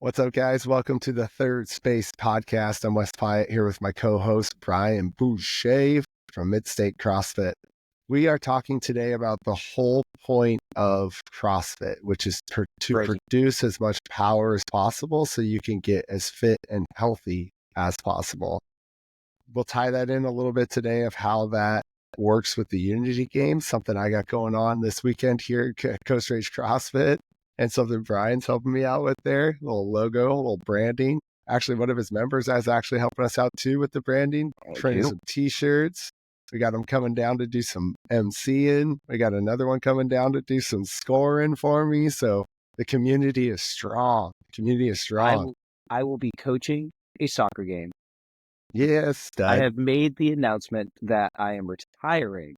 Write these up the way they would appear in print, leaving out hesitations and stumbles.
What's up, guys? Welcome to the Third Space Podcast. I'm Wes Pyatt here with my co-host, Brian Boucher from Midstate CrossFit. We are talking today about the whole point of CrossFit, which is to produce as much power as possible so you can get as fit and healthy as possible. We'll tie that in a little bit today of how that works with the Unity Games, something I got going on this weekend here at Coast Range CrossFit. And something Brian's helping me out with there, a little logo, a little branding. Actually, one of his members is actually helping us out too with the branding, printing some t-shirts. We got him coming down to do some MCing. We got another one coming down to do some scoring for me. So the community is strong. I will be coaching a soccer game. Yes, I have made the announcement that I am retiring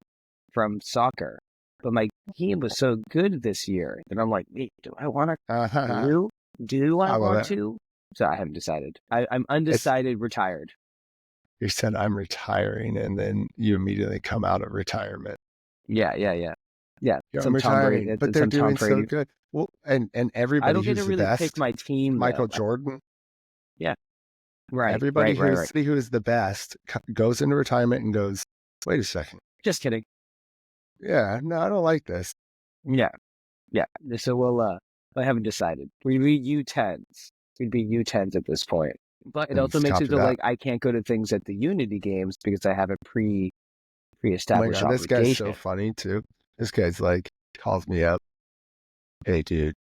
from soccer. But my team was so good this year that I'm like, wait, do I want to? Do I want to? So I haven't decided. I'm undecided, retired. You said I'm retiring, and then you immediately come out of retirement. Yeah. I'm retiring, but they're doing so good. Well, and everybody I don't get to really best, pick my team. Michael Jordan. Yeah. Right. Everybody who is the best goes into retirement and goes, wait a second. Just kidding. Yeah, no, I don't like this. Yeah. So I haven't decided. We'd be U10s. We'd be U10s at this point. But it also makes it so like I can't go to things at the Unity Games because I have a pre-established obligation. This guy's so funny too. This guy's like, calls me up. Hey, dude,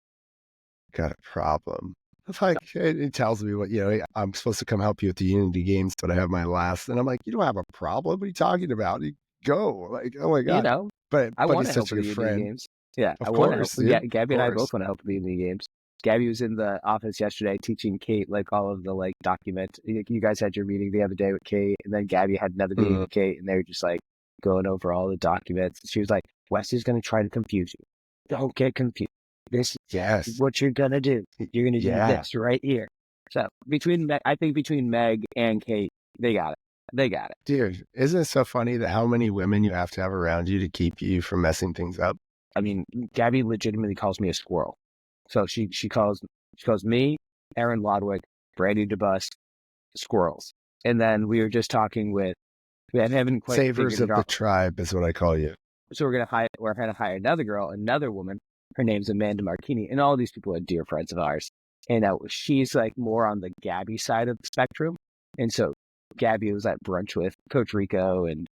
got a problem. It's like, he tells me what, I'm supposed to come help you at the Unity Games, but I have my last. And I'm like, you don't have a problem? What are you talking about? You go. Like, oh my God. But I want to help with the Unity Games. Yeah, I want to help. Yeah, Gabby and I both want to help with the Unity Games. Gabby was in the office yesterday teaching Kate like all of the documents. You guys had your meeting the other day with Kate, and then Gabby had another meeting with Kate, and they were just like going over all the documents. She was like, "Wes is going to try to confuse you. Don't get confused. This is what you're going to do. You're going to do this right here." So between Meg and Kate, they got it. Dude, isn't it so funny that how many women you have to have around you to keep you from messing things up? I mean, Gabby legitimately calls me a squirrel. So she calls me, Aaron Lodwick, Brandy DeBus, squirrels. And then we were just talking with, we haven't quite Savers of the tribe is what I call you. So we're gonna hire another girl, another woman. Her name's Amanda Marchini, and all these people are dear friends of ours. And she's like more on the Gabby side of the spectrum. And so Gabby was at brunch with Coach Rico and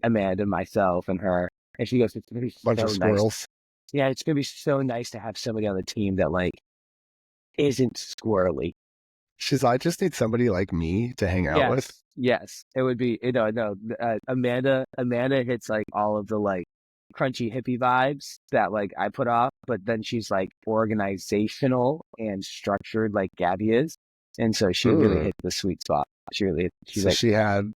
Amanda, myself, and her. And she goes, "It's gonna be so bunch of squirrels." Nice. Yeah, it's gonna be so nice to have somebody on the team that isn't squirrely. She's like, I just need somebody like me to hang out with. Yes, it would be. Amanda hits like all of the crunchy hippie vibes that I put off, but then she's organizational and structured like Gabby is, and so she really hit the sweet spot. She had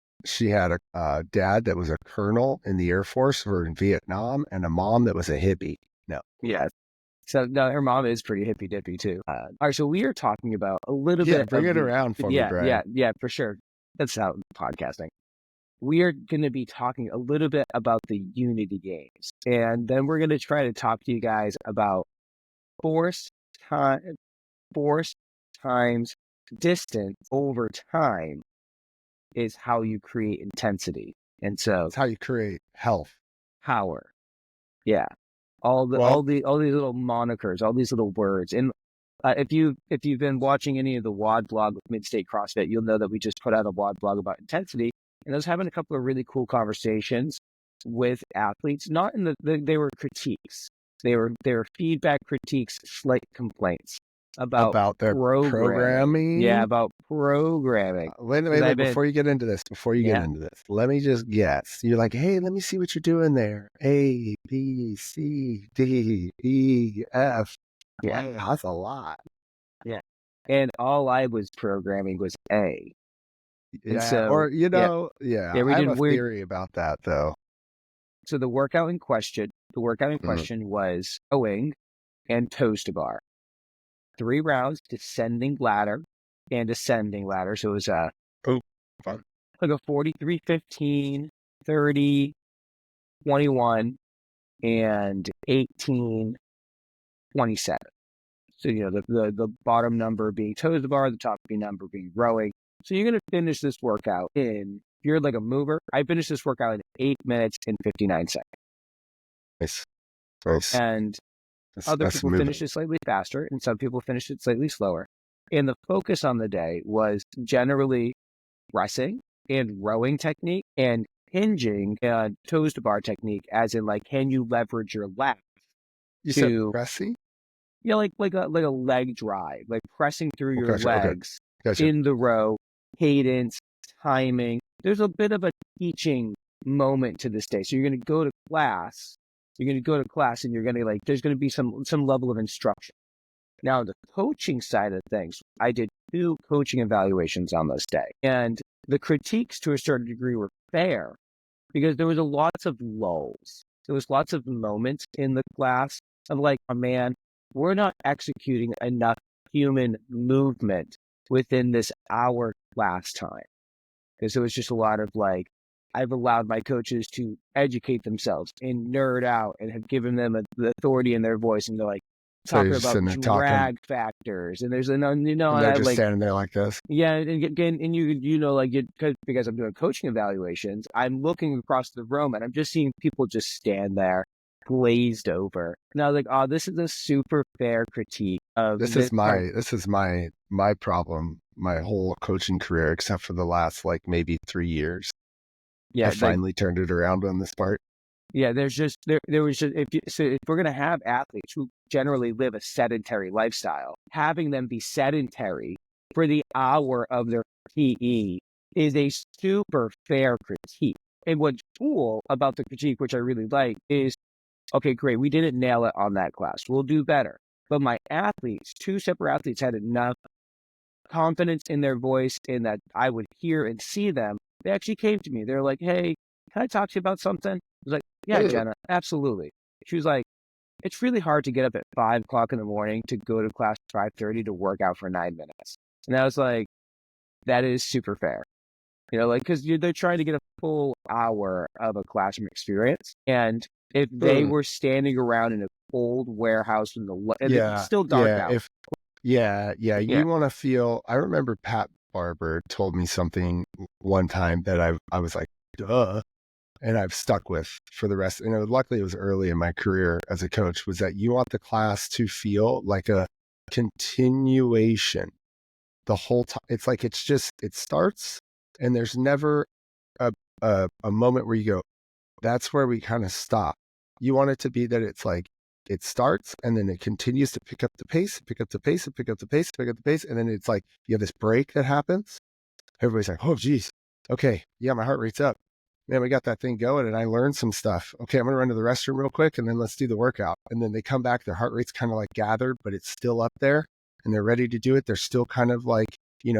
a dad that was a colonel in the Air Force or in Vietnam, and a mom that was a hippie. No. Yeah. So no, her mom is pretty hippy dippy too. All right, so we are talking about a little bit. Bring it around for me, Brian. Yeah, for sure. That's how podcasting. We are going to be talking a little bit about the Unity Games, and then we're going to try to talk to you guys about force times distance over time is how you create intensity, and so it's how you create health, power. Yeah. All these little monikers, all these little words. And if you've been watching any of the WOD blog with Midstate CrossFit, you'll know that we just put out a WOD blog about intensity. And I was having a couple of really cool conversations with athletes. Not in they were critiques. They were feedback critiques, slight complaints about their programming. Yeah, about programming. Wait, before you get into this, let me just guess. You're like, hey, let me see what you're doing there. A, B, C, D, E, F. Yeah, that's a lot. Yeah. And all I was programming was A. Yeah, so, I have a theory about that, though. So the workout in question was rowing and toes to bar. 3 rounds, descending ladder and ascending ladder. So it was fun. Like a 43, 15, 30, 21, and 18, 27. So, the bottom number being toes to bar, the top number being rowing. So you're going to finish this workout if you're like a mover, I finished this workout in 8 minutes and 59 seconds. Nice. And other people finish it slightly faster, and some people finish it slightly slower. And the focus on the day was generally pressing and rowing technique and hinging and toes to bar technique, as in like, can you leverage your left? You said pressing? Yeah, like a leg drive, like pressing through your legs in the row, cadence, timing. There's a bit of a teaching moment to this day. So you're going to go to class. You're going to go to class, and you're going to there's going to be some level of instruction. Now, the coaching side of things, I did 2 coaching evaluations on this day, and the critiques to a certain degree were fair because there was lots of lulls. There was lots of moments in the class of like, oh man, we're not executing enough human movement within this hour class time. Because there was just a lot of like, I've allowed my coaches to educate themselves and nerd out and have given them the authority in their voice, and they're like talking about drag factors, and there's and they're just standing there like this. Yeah, and you because I'm doing coaching evaluations, I'm looking across the room and I'm just seeing people just stand there glazed over. And I was like, oh, this is a super fair critique of this is my problem my whole coaching career, except for the last like maybe 3 years. Yeah, I finally turned it around on this part. Yeah, there was just if we're gonna have athletes who generally live a sedentary lifestyle, having them be sedentary for the hour of their PE is a super fair critique. And what's cool about the critique, which I really like, is okay, great, we didn't nail it on that class. We'll do better. But my athletes, 2 separate athletes, had enough confidence in their voice and that I would hear and see them. They actually came to me. They're like, hey, can I talk to you about something? I was like, yeah, Jenna, absolutely. She was like, it's really hard to get up at 5 o'clock in the morning to go to class at 5:30 to work out for 9 minutes. And I was like, that is super fair. Because they're trying to get a full hour of a classroom experience. And if they were standing around in a cold warehouse in it's still dark out. You want to feel. I remember Pat Barber told me something one time that I was like, duh. And I've stuck with for the rest. Luckily it was early in my career as a coach, was that you want the class to feel like a continuation the whole time. It's like, it starts and there's never a moment where you go, that's where we kind of stop. You want it to be that it's like, it starts and then it continues to pick up the pace, pick up the pace, pick up the pace, pick up the pace. And then it's like, you have this break that happens. Everybody's like, oh geez. Okay. Yeah. My heart rate's up. Man, we got that thing going and I learned some stuff. Okay, I'm going to run to the restroom real quick and then let's do the workout. And then they come back, their heart rate's kind of like gathered, but it's still up there and they're ready to do it. They're still kind of like,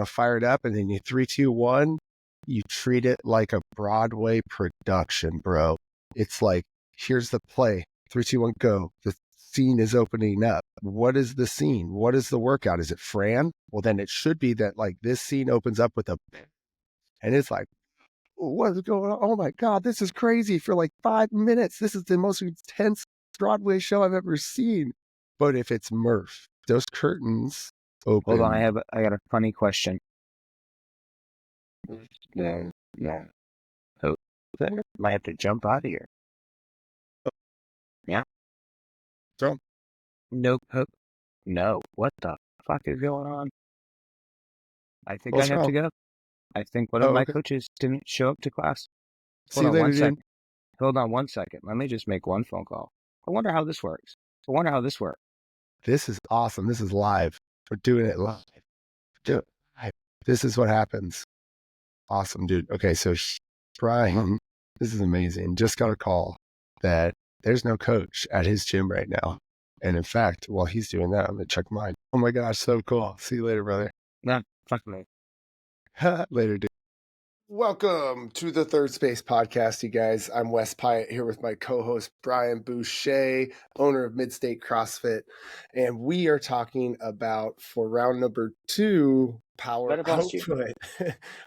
fired up. And then you 3, 2, 1, you treat it like a Broadway production, bro. It's like, here's the play. 3, 2, 1, go. The scene is opening up. What is the scene? What is the workout? Is it Fran? Well, then it should be that like this scene opens up with and it's like, what is going on? Oh my God, this is crazy for like 5 minutes. This is the most intense Broadway show I've ever seen. But if it's Murph, those curtains open. Hold on, I got a funny question. Yeah. Oh, might have to jump out of here. Yeah. So? Nope. No. What the fuck is going on? I think I have to go. I think one of my coaches didn't show up to class. See you later, dude. Hold on 1 second. Let me just make one phone call. I wonder how this works. This is awesome. This is live. We're doing it live. This is what happens. Awesome, dude. Okay, so Brian, this is amazing. Just got a call that there's no coach at his gym right now. And in fact, while he's doing that, I'm going to check mine. Oh my gosh, so cool. See you later, brother. Nah, fuck me. Later, dude. Welcome to the Third Space Podcast, you guys. I'm Wes Pyatt here with my co-host Brian Boucher, owner of Midstate CrossFit, and we are talking about, for round number 2, power output.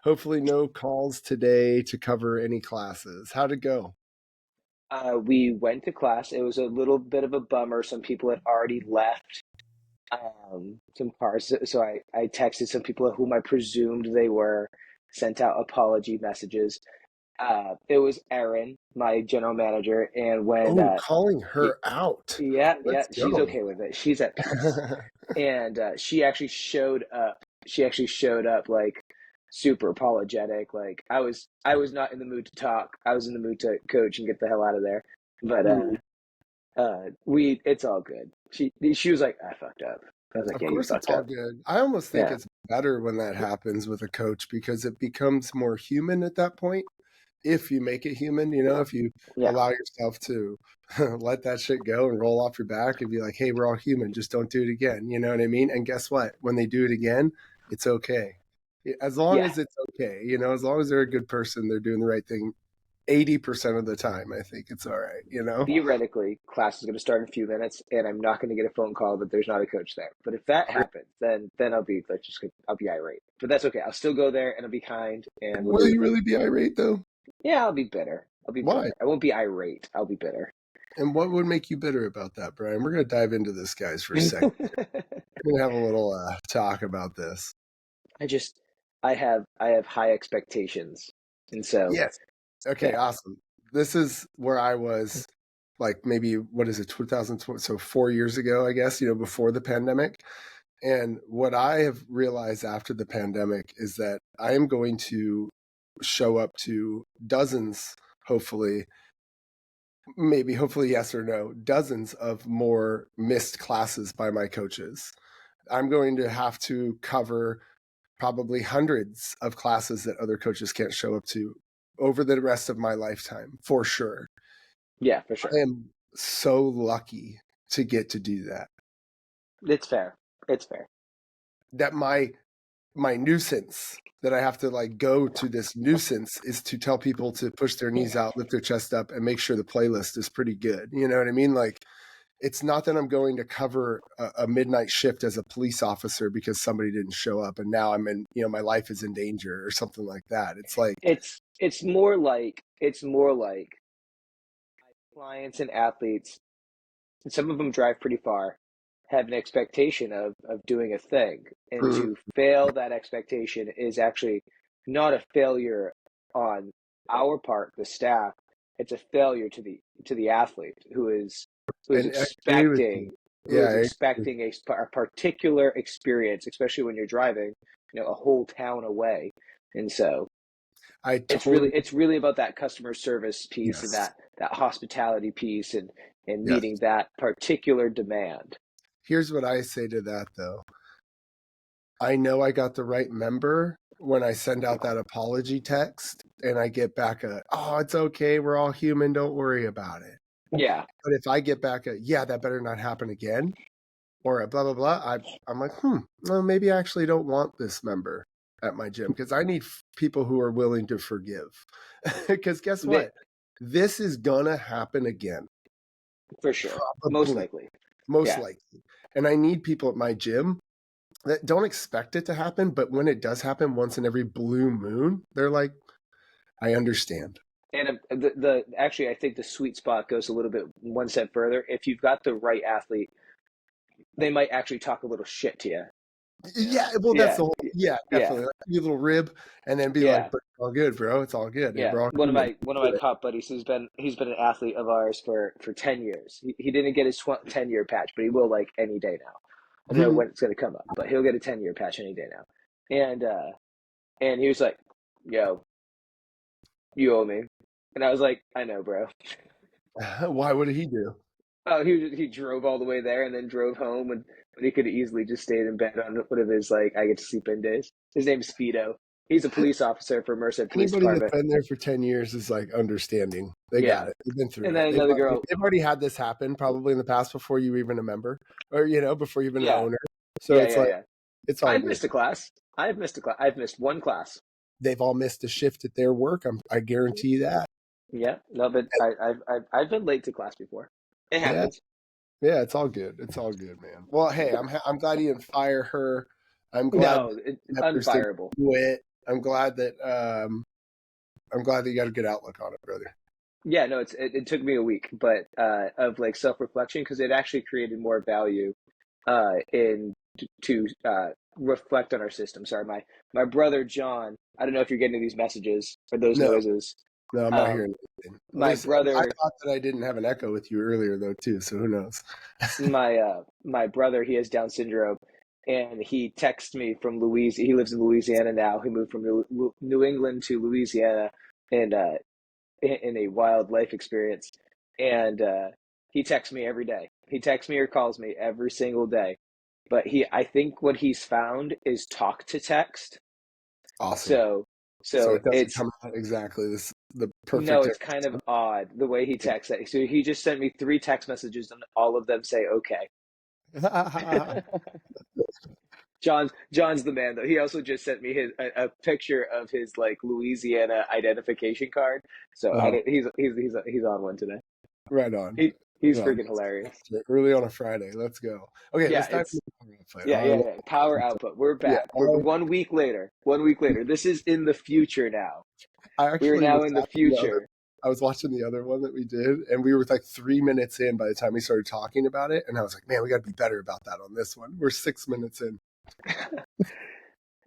Hopefully no calls today to cover any classes. How'd it go? We went to class. It was a little bit of a bummer. Some people had already left some cars. So I texted some people whom I presumed they were, sent out apology messages. It was Erin, my general manager, and when Oh, calling y- her out. yeah, Let's she's go. okay with it. She's at peace, and she actually showed up. She actually showed up like super apologetic. Like I was not in the mood to talk. I was in the mood to coach and get the hell out of there. But Mm. it's all good. She was like, I fucked up. I was like, Of yeah, you course, it's fucked all up. good. I almost think Yeah, it's better when that happens with a coach because it becomes more human at that point. If you make it human, if you yeah, allow yourself to let that shit go and roll off your back and be like, hey, we're all human, just don't do it again. You know what I mean? And guess what? When they do it again, it's okay. As long yeah. as it's okay, as long as they're a good person, they're doing the right thing 80% of the time, I think it's all right. Theoretically, class is going to start in a few minutes, and I'm not going to get a phone call that there's not a coach there. But if that happens, then I'll be like, I'll be irate. But that's okay. I'll still go there and I'll be kind, and we'll Will do. you really be irate though? Yeah, I'll be bitter. I'll be Why? bitter. I won't be irate. I'll be bitter. And what would make you bitter about that, Brian? We're going to dive into this, guys, for a second. We're going to have a little talk about this. I just, I have high expectations, and so Yes. Okay, yeah, awesome. This is where I was like maybe, what is it, 2020? So 4 years ago, I guess, before the pandemic. And what I have realized after the pandemic is that I am going to show up to dozens, hopefully, maybe, hopefully, yes or no, dozens of more missed classes by my coaches. I'm going to have to cover probably hundreds of classes that other coaches can't show up to over the rest of my lifetime, for sure. yeah, for I sure. am so lucky to get to do that. It's fair. It's fair. That my nuisance that I have to like go to this nuisance is to tell people to push their knees out, lift their chest up, and make sure the playlist is pretty good. You know what I mean? Like, it's not that I'm going to cover a midnight shift as a police officer because somebody didn't show up and now I'm in, my life is in danger or something like that. It's like, It's more like clients and athletes, and some of them drive pretty far, have an expectation of doing a thing, and mm, to fail that expectation is actually not a failure on our part, the staff. It's a failure to the athlete who is and I agree with you. expecting who Yeah, is expecting a particular experience, especially when you're driving, a whole town away, and so I it's really totally, it's really about that customer service piece and yes, that hospitality piece and yes. meeting that particular demand. Here's what I say to that though. I know I got the right member when I send out that apology text and I get back oh, it's okay. We're all human. Don't worry about it. Yeah, But if I get back yeah, that better not happen again, or a blah, blah, blah, I'm like, well, maybe I actually don't want this member at my gym because I need people who are willing to forgive. Because guess they, what? This is going to happen again, for sure, most probably, likely. most Yeah, likely. And I need people at my gym that don't expect it to happen, but when it does happen once in every blue moon, they're like, I understand. and the actually, I think the sweet spot goes a little bit one step further. If you've got the right athlete, they might actually talk a little shit to you. Yeah, well, that's Yeah, the whole, yeah, yeah, definitely. Like, give you a little rib and then be like, yeah. but it's all good, bro. It's all good. Yeah, We're all one of human. my cop buddies, he's been an athlete of ours for 10 years. He didn't get his 10-year patch, but he will like any day now. I don't know when it's gonna come up, but he'll get a 10-year patch any day now. And he was like, "Yo, you owe me," and I was like, "I know, bro." Why would he do? Oh, he drove all the way there and then drove home when he could have easily just stayed in bed on one of his like I get to sleep in days. His name's Speedo. He's a police officer for Merced Police Anybody that's Department. been there for 10 years is like understanding. They got Yeah, it. They've been and through it. then They've another already, girl. they've already had this happen probably in the past before you were even a member or, before you've been an Yeah, owner. So yeah, it's yeah, like, yeah. it's all I've good. missed a class. I've missed a class. I've missed one class. They've all missed a shift at their work. I guarantee that. Yeah, no, but I've been late to class before. It Yeah. happens. Yeah. It's all good. It's all good, man. Well, hey, I'm glad you didn't fire her. I'm glad No, that members didn't unfireable. do it. I'm glad that you got a good outlook on it, brother. Yeah, no, it took me a week, but of like self reflection because it actually created more value in to reflect on our system. Sorry, my brother John. I don't know if you're getting these messages or those No, noises. no, I'm not hearing anything. At My least I brother, thought that I didn't have an echo with you earlier though too. So who knows? my brother, he has Down syndrome, and he texts me from Louisiana. He lives in Louisiana now. He moved from New England to Louisiana, and in a wild life experience, and he texts me every day. He texts me or calls me every single day. But I think what he's found is talk to text. Awesome. So, So so it doesn't it's come out exactly the no, perfect. it's kind of odd the way he texts it. So he just sent me 3 text messages, and all of them say okay. John's the man though. He also just sent me a picture of his like Louisiana identification card. So I uh, don't, he's on one today. right on. He's Well, freaking hilarious. early on a Friday. Let's go. Okay, Yeah, let's dive it's into the power output. yeah, yeah, yeah. Power output. We're Yeah, back. We're 1 week later. 1 week later. This is in the future now. I We are actually now was in the watching the other. future. I was watching the other one that we did, and we were like 3 minutes in by the time we started talking about it, and I was like, "Man, we got to be better about that on this one." We're 6 minutes in.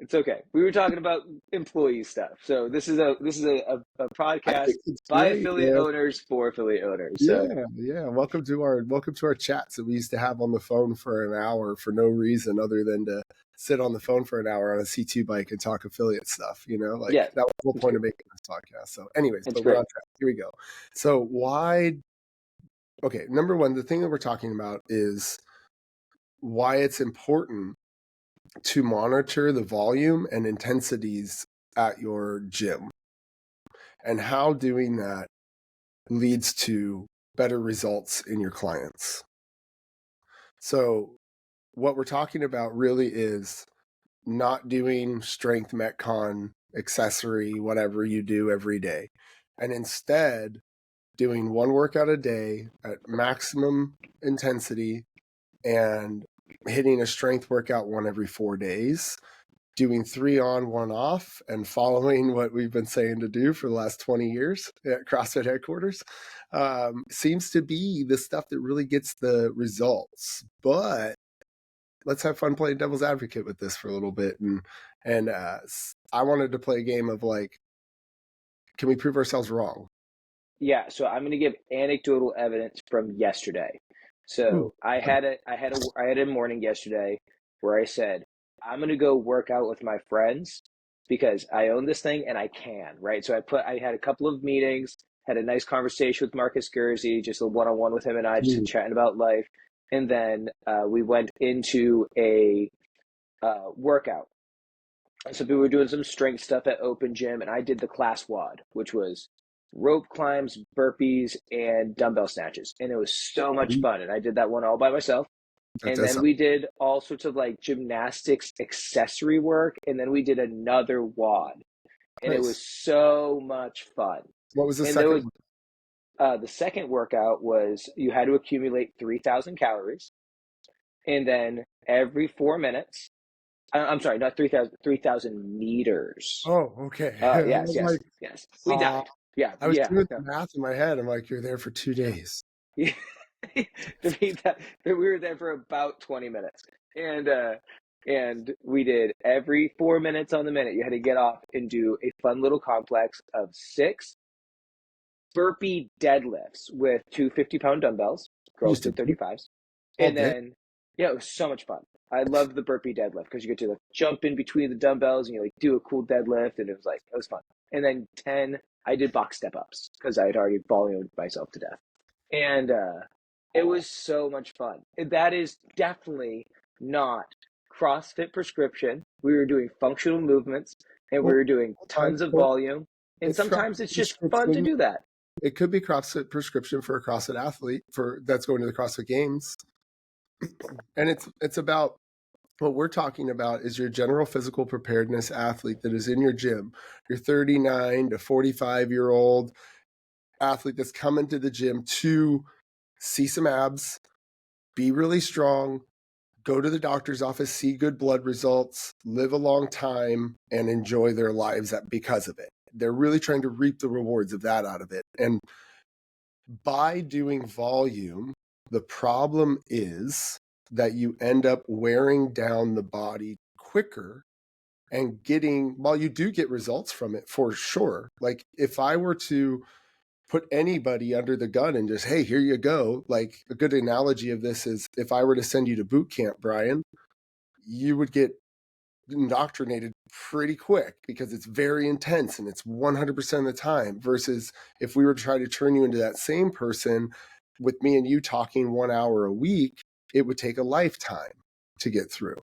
It's okay. We were talking about employee stuff. So this is a I podcast think it's by great, affiliate man. owners for affiliate owners. So Yeah, yeah. Welcome to our chats that we used to have on the phone for an hour for no reason other than to sit on the phone for an hour on a C2 bike and talk affiliate stuff. Like yeah, that was the whole it's point great. of making this podcast. So, anyways, It's but we're great. on track. Here we go. So why? Okay, number one, the thing that we're talking about is why it's important to monitor the volume and intensities at your gym and how doing that leads to better results in your clients. So, what we're talking about really is not doing strength metcon accessory, whatever you do every day, and instead doing one workout a day at maximum intensity and hitting a strength workout one every 4 days, doing 3 on, 1 off, and following what we've been saying to do for the last 20 years at CrossFit headquarters seems to be the stuff that really gets the results. But let's have fun playing devil's advocate with this for a little bit. And I wanted to play a game of like, can we prove ourselves wrong? Yeah, so I'm going to give anecdotal evidence from yesterday. Ooh, So I had a morning yesterday where I said I'm going to go work out with my friends because I own this thing and I can, right? So I had a couple of meetings, had a nice conversation with Marcus Gursey, just a one-on-one with him and I, just chatting about life, and then we went into a workout. So we were doing some strength stuff at Open Gym, and I did the class WOD, which was rope climbs, burpees, and dumbbell snatches. And it was so much fun. And I did that one all by myself. that And does then sound we did all sorts of like gymnastics accessory work. And then we did another WOD. And it was nice. so much fun. What was the And there second was one? the second workout was you had to accumulate 3,000 calories. And then every 4 minutes, I'm sorry, not 3,000, 3,000 meters. Oh, okay. I Yes, was yes, like, yes. We died. Yeah, I was yeah, doing yeah. the math in my head. I'm like, you're there for 2 days. To be that we were there for about 20 minutes, and we did every 4 minutes on the minute. You had to get off and do a fun little complex of 6 burpee deadlifts with two 50-pound dumbbells. You Girls just did did 35s, all and day. then yeah, it was so much fun. I loved the burpee deadlift because you get to like jump in between the dumbbells and you like do a cool deadlift, and it was fun. And then 10, I did box step ups because I had already volumed myself to death, and it was so much fun. That is definitely not CrossFit prescription. We were doing functional movements and we Well, were doing hold on. tons of Well, volume. And it's sometimes CrossFit it's just fun to prescription. do that. It could be CrossFit prescription for a CrossFit athlete for that's going to the CrossFit Games, and it's about what we're talking about is your general physical preparedness athlete that is in your gym, your 39 to 45-year-old athlete that's coming to the gym to see some abs, be really strong, go to the doctor's office, see good blood results, live a long time, and enjoy their lives because of it. They're really trying to reap the rewards of that out of it. And by doing volume, the problem is that you end up wearing down the body quicker and getting, while you do get results from it for sure. Like if I were to put anybody under the gun and just, hey, here you go. Like a good analogy of this is if I were to send you to boot camp, Brian, you would get indoctrinated pretty quick because it's very intense and it's 100% of the time, versus if we were to try to turn you into that same person with me and you talking 1 hour a week, it would take a lifetime to get through.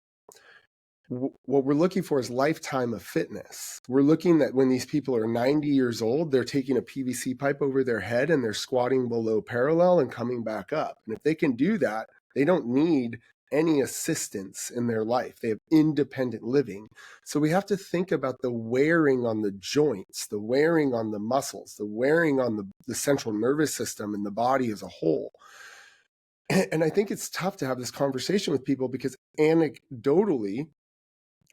What we're looking for is lifetime of fitness. We're looking that when these people are 90 years old, they're taking a PVC pipe over their head and they're squatting below parallel and coming back up. And if they can do that, they don't need any assistance in their life. They have independent living. So we have to think about the wearing on the joints, the wearing on the muscles, the wearing on the central nervous system and the body as a whole. And I think it's tough to have this conversation with people because anecdotally,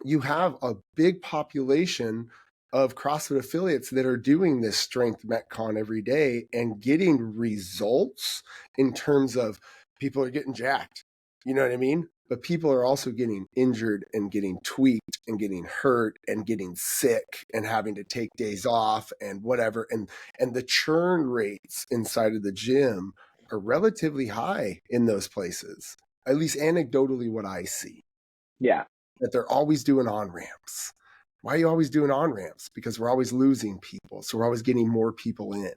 you have a big population of CrossFit affiliates that are doing this strength Metcon every day and getting results in terms of people are getting jacked. You know what I mean? But people are also getting injured and getting tweaked and getting hurt and getting sick and having to take days off and whatever. And the churn rates inside of the gym are relatively high in those places, at least anecdotally what I see. Yeah. That they're always doing on-ramps. Why are you always doing on-ramps? Because we're always losing people. So we're always getting more people in.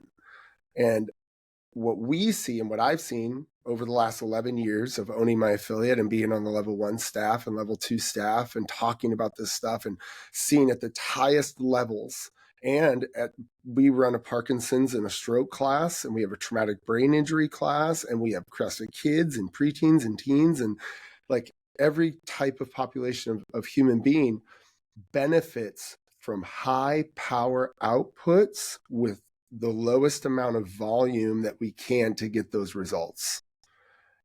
And what we see and what I've seen over the last 11 years of owning my affiliate and being on the level 1 staff and level 2 staff and talking about this stuff and seeing at the highest levels. And we run a Parkinson's and a stroke class, and we have a traumatic brain injury class, and we have CrossFit kids and preteens and teens, and like every type of population of human being benefits from high power outputs with the lowest amount of volume that we can to get those results.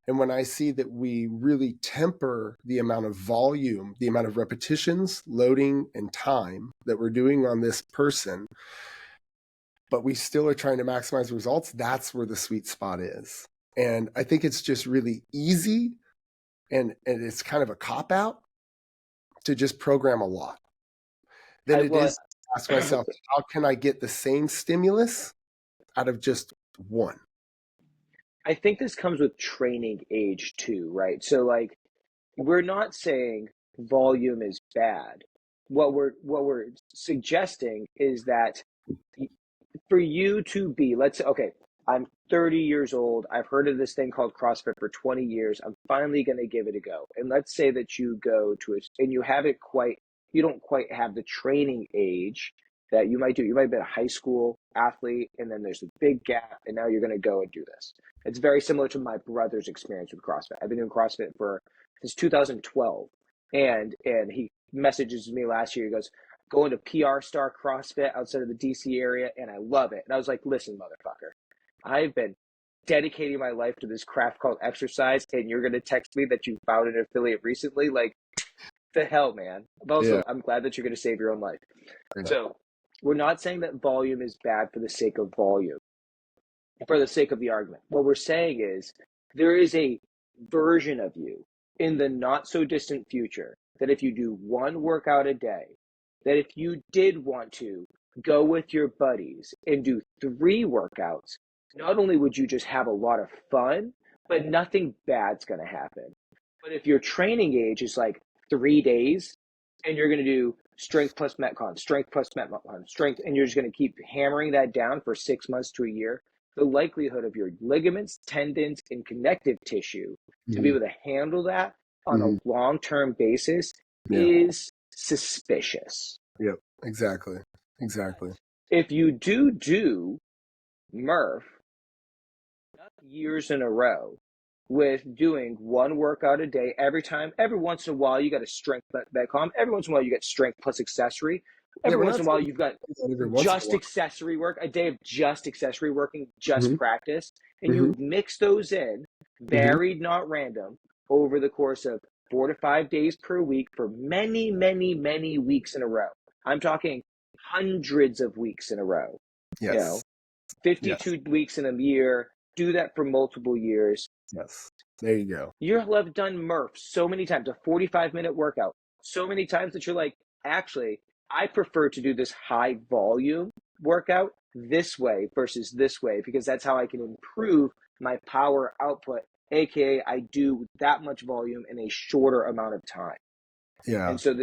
And when I see that we really temper the amount of volume, the amount of repetitions, loading, and time that we're doing on this person, but we still are trying to maximize results, that's where the sweet spot is. And I think it's just really easy and it's kind of a cop-out to just program a lot. Then it is to ask myself, how can I get the same stimulus out of just one? I think this comes with training age too, right? So like we're not saying volume is bad. What we're suggesting is that for you to be, let's say, okay, I'm 30 years old. I've heard of this thing called CrossFit for 20 years. I'm finally going to give it a go. And let's say that you go to and you don't quite have the training age that you might do. You might have been a high school athlete, and then there's a big gap, and now you're going to go and do this. It's very similar to my brother's experience with CrossFit. I've been doing CrossFit since 2012, and he messages me last year. He goes, going to PR Star CrossFit outside of the DC area, and I love it. And I was like, listen, motherfucker, I've been dedicating my life to this craft called exercise, and you're going to text me that you found an affiliate recently? Like, the hell, man. But also, I'm glad that you're going to save your own life. Yeah. So we're not saying that volume is bad for the sake of volume, for the sake of the argument. What we're saying is there is a version of you in the not so distant future that if you do one workout a day, that if you did want to go with your buddies and do 3 workouts, not only would you just have a lot of fun, but nothing bad's going to happen. But if your training age is like 3 days and you're going to do strength plus Metcon, strength plus Metcon, strength, and you're just going to keep hammering that down for 6 months to a year, the likelihood of your ligaments, tendons, and connective tissue to be able to handle that on a long-term basis is suspicious. Yep, exactly. If you do Murph years in a row with doing 1 workout a day every once in a while you got a strength Metcon, every once in a while you get strength plus accessory, every once in a while you've got just accessory work, a day of just accessory working, just practice, and you mix those in, varied, not random, over the course of 4 to 5 days per week for many, many, many weeks in a row. I'm talking hundreds of weeks in a row. Yes. You know, 52 weeks in a year. Do that for multiple years. Yes. There you go. You'll have done Murph so many times, a 45-minute workout, so many times that you're like, actually, I prefer to do this high volume workout this way versus this way, because that's how I can improve my power output, aka I do that much volume in a shorter amount of time. Yeah. And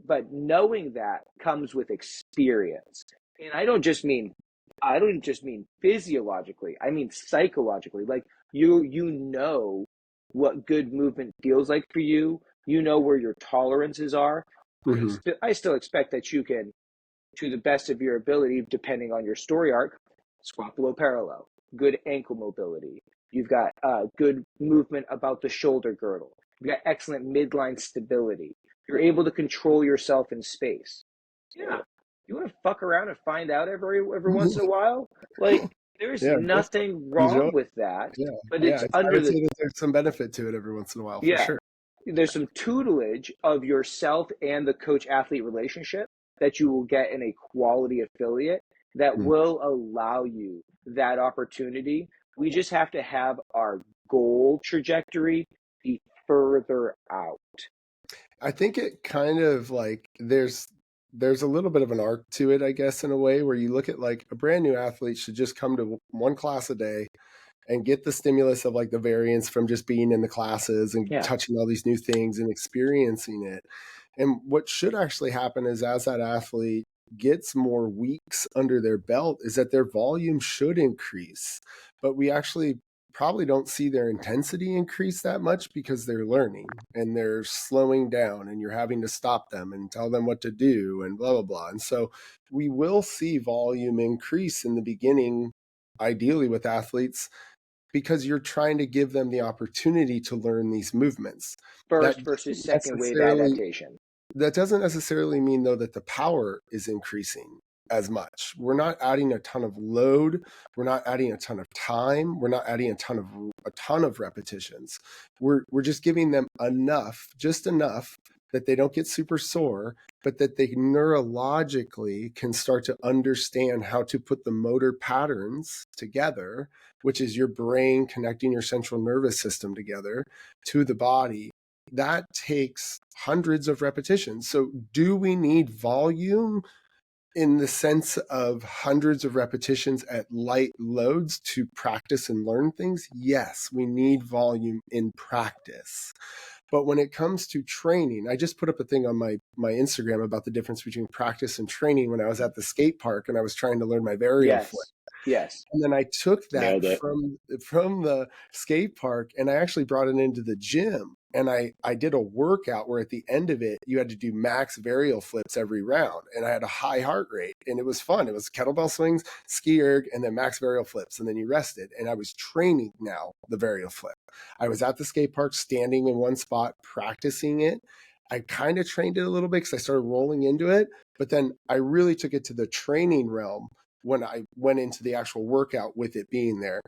but knowing that comes with experience. And I don't just mean physiologically, I mean psychologically. Like you know what good movement feels like for you. You know where your tolerances are. Mm-hmm. I still expect that you can, to the best of your ability, depending on your story arc, squat below parallel, good ankle mobility. You've got good movement about the shoulder girdle. You've got excellent midline stability. You're able to control yourself in space. Yeah. You want to fuck around and find out every once in a while? Like, there's Yeah. nothing Enjoy. wrong with that, Yeah. but Yeah. it's I under would the, say that there's some benefit to it every once in a while, for yeah, sure. there's some tutelage of yourself and the coach athlete relationship that you will get in a quality affiliate that Mm. will allow you that opportunity. We just have to have our goal trajectory be further out. I think it kind of like there's a little bit of an arc to it, I guess, in a way where you look at like a brand new athlete should just come to one class a day and get the stimulus of like the variance from just being in the classes and Yeah. touching all these new things and experiencing it. And what should actually happen is as that athlete gets more weeks under their belt is that their volume should increase. But we actually probably don't see their intensity increase that much because they're learning and they're slowing down and you're having to stop them and tell them what to do and blah blah blah. And so we will see volume increase in the beginning, ideally with athletes, because you're trying to give them the opportunity to learn these movements. That First versus doesn't second wave necessarily adaptation. that doesn't necessarily mean though that the power is increasing as much. We're not adding a ton of load, we're not adding a ton of time, we're not adding a ton of repetitions. We're just giving them enough, just enough that they don't get super sore, but that they neurologically can start to understand how to put the motor patterns together, which is your brain connecting your central nervous system together to the body. That takes hundreds of repetitions. So, do we need volume in the sense of hundreds of repetitions at light loads to practice and learn things? Yes, we need volume in practice. But when it comes to training, I just put up a thing on my Instagram about the difference between practice and training when I was at the skate park and I was trying to learn my varial flip. Yes. Yes. And then I took that Nailed it. from the skate park and I actually brought it into the gym. And I did a workout where at the end of it, you had to do max varial flips every round. And I had a high heart rate and it was fun. It was kettlebell swings, ski erg, and then max varial flips. And then you rested. And I was training now the varial flip. I was at the skate park standing in one spot, practicing it. I kind of trained it a little bit because I started rolling into it. But then I really took it to the training realm when I went into the actual workout with it being there.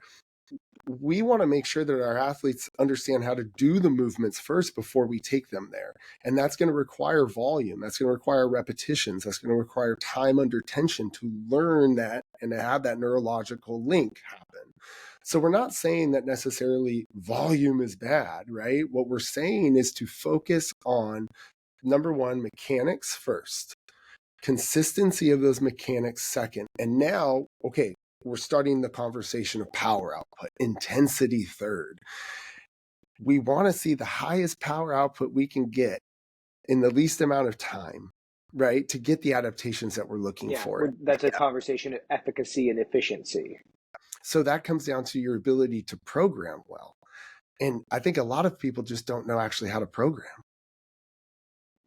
We want to make sure that our athletes understand how to do the movements first before we take them there. And that's going to require volume. That's going to require repetitions. That's going to require time under tension to learn that and to have that neurological link happen. So we're not saying that necessarily volume is bad, right? What we're saying is to focus on, number one, mechanics first, consistency of those mechanics second. And now, okay, we're starting the conversation of power output, intensity third. We want to see the highest power output we can get in the least amount of time, right? To get the adaptations that we're looking for. That's a conversation of efficacy and efficiency. So that comes down to your ability to program well. And I think a lot of people just don't know actually how to program.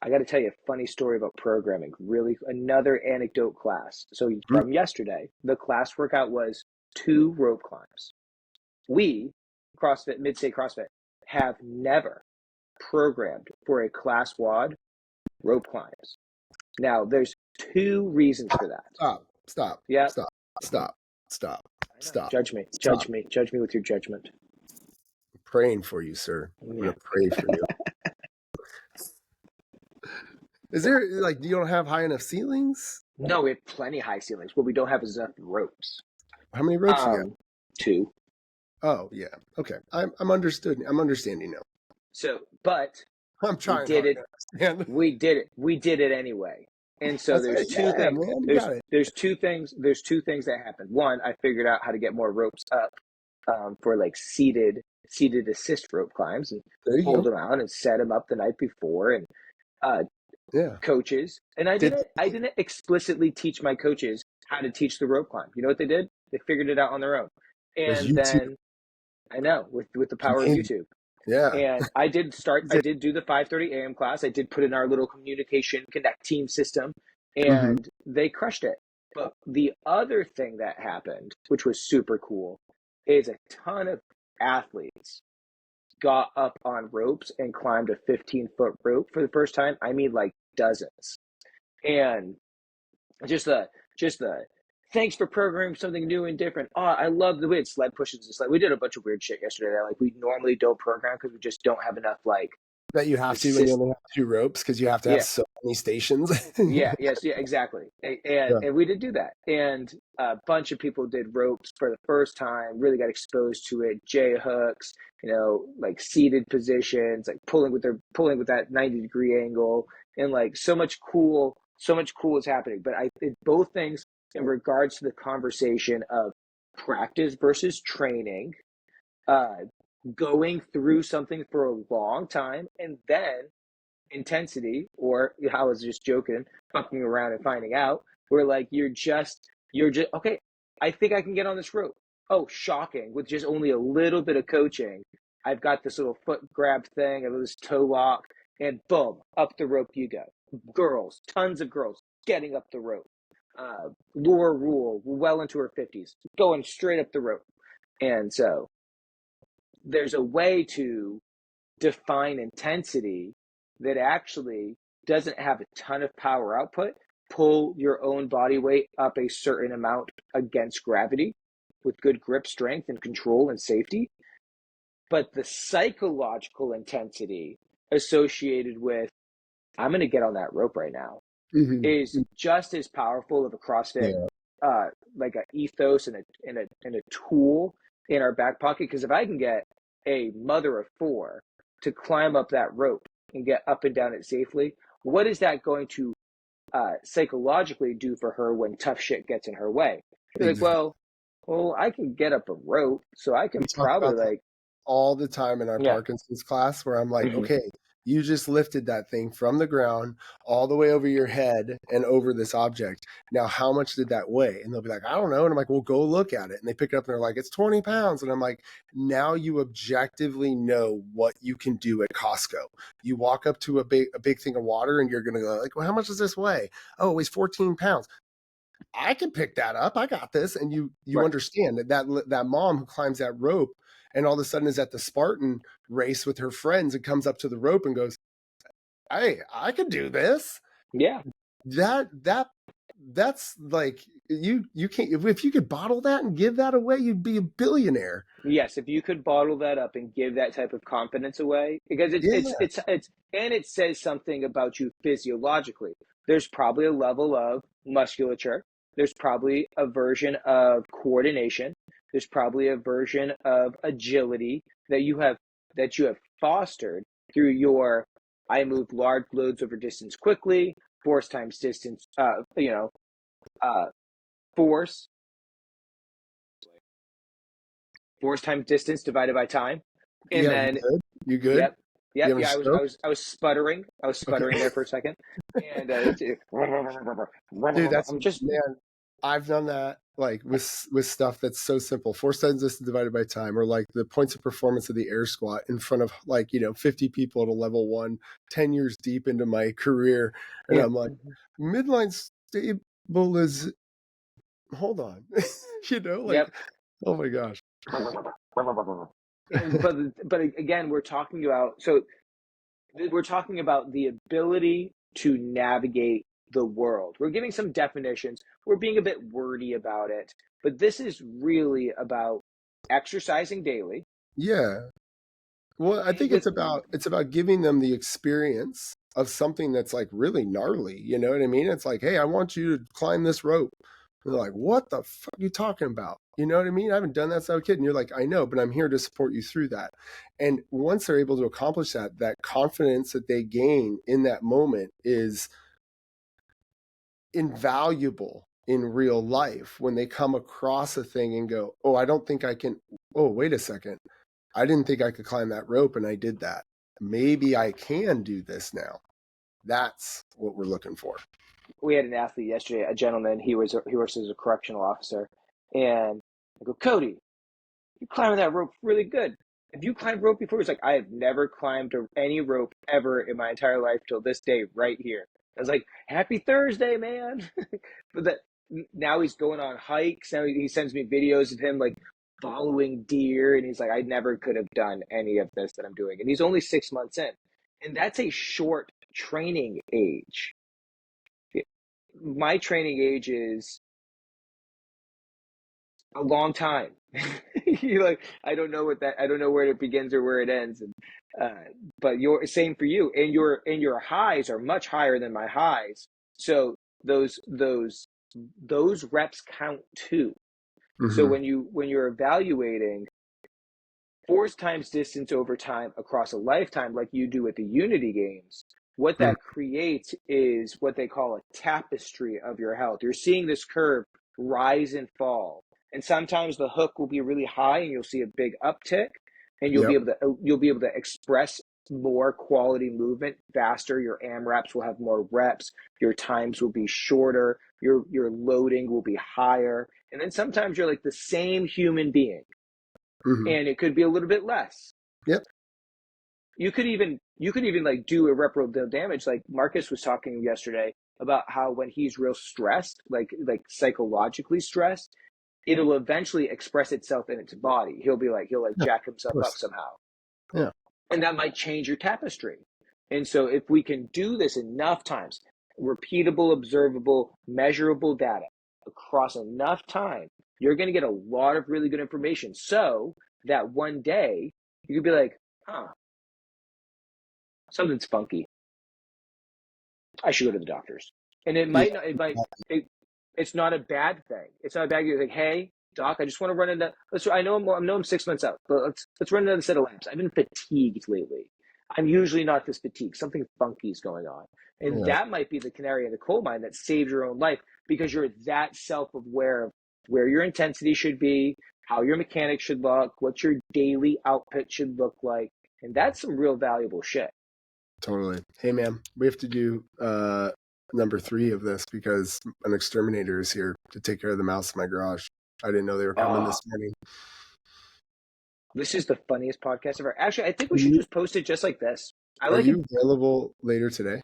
I got to tell you a funny story about programming. Really, another anecdote class. So from yesterday, the class workout was 2 rope climbs. We, CrossFit, Mid-State CrossFit, have never programmed for a class WOD rope climbs. Now, there's 2 reasons for that. Stop. Yeah. Stop. Judge me with your judgment. I'm praying for you, sir. I'm going to pray for you. Is there, like, you don't have high enough ceilings? No, we have plenty high ceilings. What we don't have is enough ropes. How many ropes you got? 2. Oh yeah. Okay. I'm understood. I'm understanding now. So, but I'm we trying did hard it. to understand. We did it anyway. And so That's there's it. two Yeah, things. man. You got it. There's two things that happened. One, I figured out how to get more ropes up for like seated assist rope climbs, and There you pulled go. them out and set them up the night before. And uh, Yeah. coaches, and Did I didn't explicitly teach my coaches how to teach the rope climb. You know what they did? They figured it out on their own. was And YouTube then I know, with the power of amazing? YouTube. Yeah. And I did do the 5:30 a.m. class. I did put in our little communication connect team system, Mm-hmm. and they crushed it. But the other thing that happened, which was super cool, is a ton of athletes got up on ropes and climbed a 15-foot rope for the first time. I mean, like dozens. And just the thanks for programming something new and different. Oh, I love the way it sled pushes the sled. We did a bunch of weird shit yesterday that like we normally don't program because we just don't have enough like That you have to when you assist. only have two ropes because you have to have Yeah, so many stations. yeah, exactly. And Yeah. and we did do that. And a bunch of people did ropes for the first time. Really got exposed to it. J hooks, like seated positions, like pulling with that 90-degree angle, and like so much cool is happening. But I think both things in regards to the conversation of practice versus training, uh, going through something for a long time, and then intensity, or I was just joking, fucking around and finding out, where like you're just okay. I think I can get on this rope. Oh, shocking! With just only a little bit of coaching, I've got this little foot grab thing, I this toe lock, and boom, up the rope you go. Girls, tons of girls getting up the rope. Laura Rule, well into her 50s, going straight up the rope. And so there's a way to define intensity that actually doesn't have a ton of power output. Pull your own body weight up a certain amount against gravity with good grip strength and control and safety. But the psychological intensity associated with, I'm going to get on that rope right now, Mm-hmm. is just as powerful of a CrossFit, Yeah. like an ethos and a tool in our back pocket. Because if I can get a mother of four to climb up that rope and get up and down it safely, what is that going to psychologically do for her when tough shit gets in her way? You're like, Exactly. well, I can get up a rope, so I We can talk probably about that like, all the time in our yeah, Parkinson's class where I'm like, mm-hmm. okay, you just lifted that thing from the ground all the way over your head and over this object. Now, how much did that weigh? And they'll be like, I don't know. And I'm like, well, go look at it. And they pick it up and they're like, it's 20 pounds. And I'm like, now you objectively know what you can do at Costco. You walk up to a big thing of water and you're going to go like, well, how much does this weigh? Oh, it weighs 14 pounds. I can pick that up. I got this. And you Right. understand that mom who climbs that rope and all of a sudden is at the Spartan race with her friends and comes up to the rope and goes, "Hey, I could do this." Yeah. That's like you can't if you could bottle that and give that away, you'd be a billionaire. Yes, if you could bottle that up and give that type of confidence away, because Yeah. it's and it says something about you physiologically. There's probably a level of musculature. There's probably a version of coordination. There's probably a version of agility that you have fostered through your I move large loads over distance quickly, force times distance, uh, force force times distance divided by time, and Yeah, you then good? You good? yep. You Yep. having a Yeah. stroke? I was sputtering. I was Okay. sputtering there for a second. And Dude, that's I'm just, man, I've done that like with stuff that's so simple. Force times distance divided by time, or like the points of performance of the air squat in front of 50 people at a level 1, 10 years deep into my career. And yeah. I'm like, midline stable is hold on. Yep. Oh my gosh. And, but again, we're talking about the ability to navigate the world. We're giving some definitions. We're being a bit wordy about it, but this is really about exercising daily Yeah. Well, I think with, it's about giving them the experience of something that's like really gnarly. You know what I mean? It's like, hey, I want you to climb this rope. They're like, what the fuck are you talking about? You know what I mean? I haven't done that since I was a kid. And you're like, I know, but I'm here to support you through that. And once they're able to accomplish that, that confidence that they gain in that moment is invaluable in real life when they come across a thing and go, oh, I don't think I can. Oh, wait a second. I didn't think I could climb that rope and I did that. Maybe I can do this now. That's what we're looking for. We had an athlete yesterday, a gentleman. He works as a correctional officer, and I go, Cody, you're climbing that rope really good. Have you climbed rope before? He's like, I have never climbed any rope ever in my entire life till this day right here. I was like, happy Thursday, man. But that now he's going on hikes. Now he sends me videos of him like following deer, and he's like, I never could have done any of this that I'm doing. And he's only 6 months in. And that's a short training age. My training age is a long time. You like, I don't know where it begins or where it ends. And but your same for you. And your highs are much higher than my highs. So those reps count too. Mm-hmm. So when you're evaluating force times distance over time across a lifetime, like you do at the Unity Games, what that creates is what they call a tapestry of your health. You're seeing this curve rise and fall. And sometimes the hook will be really high and you'll see a big uptick, and you'll be able to express more quality movement faster. Your AMRAPs will have more reps, your times will be shorter, your loading will be higher. And then sometimes you're like the same human being. Mm-hmm. And it could be a little bit less. Yep. You could even like do irreparable damage. Like Marcus was talking yesterday about how when he's real stressed, like psychologically stressed, it'll eventually express itself in its body. He'll jack himself up somehow. Yeah. And that might change your tapestry. And so if we can do this enough times, repeatable, observable, measurable data across enough time, you're going to get a lot of really good information. So that one day you could be like, huh, something's funky. I should go to the doctors. And it's not a bad thing. It's not a bad thing. You're like, hey, doc, I just want to run into, I know I'm 6 months out, but let's run another set of laps. I've been fatigued lately. I'm usually not this fatigued. Something funky is going on. And that might be the canary in the coal mine that saves your own life, because you're that self-aware of where your intensity should be, how your mechanics should look, what your daily output should look like. And that's some real valuable shit. Totally. Hey, man, we have to do number 3 of this because an exterminator is here to take care of the mouse in my garage. I didn't know they were coming this morning. This is the funniest podcast ever. Actually, I think we should just post it just like this. Are you available later today?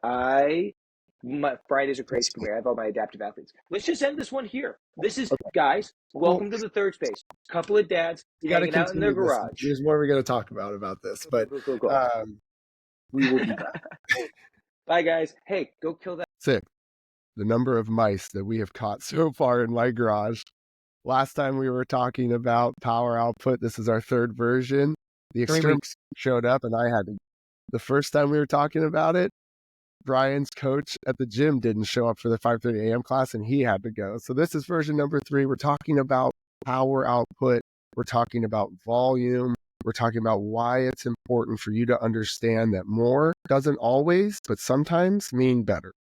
Fridays are crazy for me. I have all my adaptive athletes. Let's just end this one here. This is, guys, welcome to the third space. Couple of dads hanging out in their garage. There's more we got to talk about this, but cool. We will be back. Bye, guys. Hey, go kill that. 6. The number of mice that we have caught so far in my garage. Last time we were talking about power output. This is our third version. The exterminator showed up and I had to. The first time we were talking about it, Brian's coach at the gym didn't show up for the 5:30 a.m. class and he had to go. So this is version number 3. We're talking about power output. We're talking about volume. We're talking about why it's important for you to understand that more doesn't always, but sometimes mean better.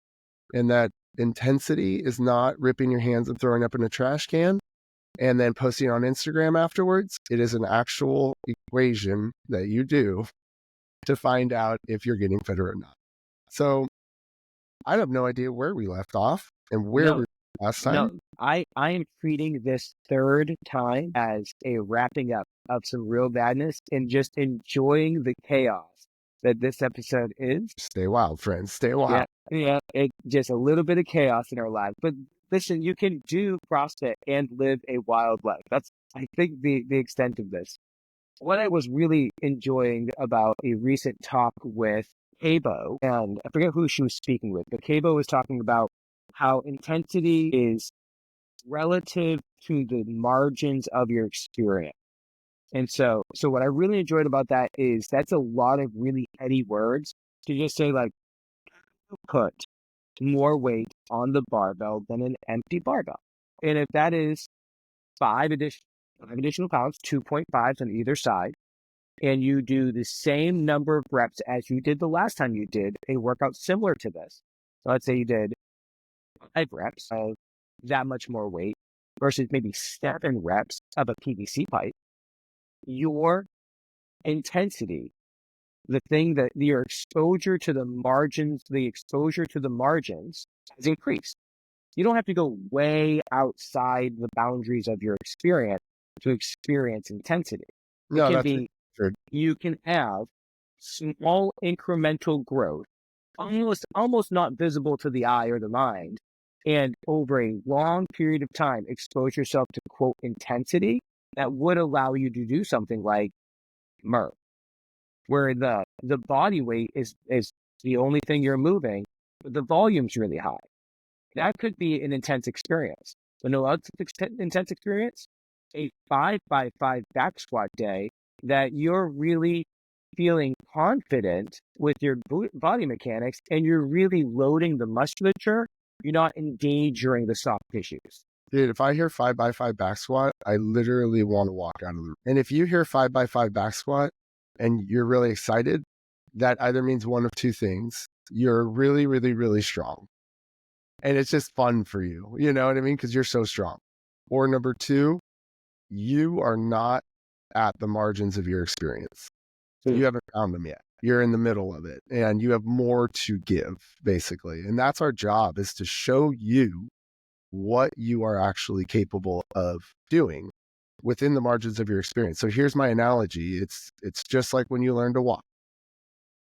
And that intensity is not ripping your hands and throwing up in a trash can and then posting on Instagram afterwards. It is an actual equation that you do to find out if you're getting fitter or not. So I have no idea where we left off and where we were last time. No, I am treating this third time as a wrapping up of some real badness and just enjoying the chaos that this episode is. Stay wild, friends. Stay wild. Yeah. Just a little bit of chaos in our lives. But listen, you can do CrossFit and live a wild life. That's, I think, the extent of this. What I was really enjoying about a recent talk with Cabo, and I forget who she was speaking with, but Cabo was talking about how intensity is relative to the margins of your experience. And so what I really enjoyed about that is that's a lot of really heady words to just say, like, put more weight on the barbell than an empty barbell. And if that is five additional pounds, 2.5s on either side, and you do the same number of reps as you did the last time you did a workout similar to this. So let's say you did 5 reps of that much more weight versus maybe 7 reps of a PVC pipe, your intensity, the thing that your exposure to the margins has increased. You don't have to go way outside the boundaries of your experience to experience intensity. No, that's true. You can have small incremental growth, almost not visible to the eye or the mind, and over a long period of time, expose yourself to quote intensity that would allow you to do something like MER, where the body weight is the only thing you're moving, but the volume's really high. That could be an intense experience. But no other intense experience, a 5x5 back squat day that you're really feeling confident with your body mechanics and you're really loading the musculature, you're not endangering the soft tissues. Dude, if I hear 5x5 back squat, I literally want to walk out of the room. And if you hear 5x5 back squat and you're really excited, that either means one of two things. You're really, really, really strong. And it's just fun for you. You know what I mean? Because you're so strong. Or number two, you are not at the margins of your experience. So you haven't found them yet. You're in the middle of it and you have more to give, basically. And that's our job, is to show you what you are actually capable of doing within the margins of your experience. So here's my analogy. It's just like when you learn to walk.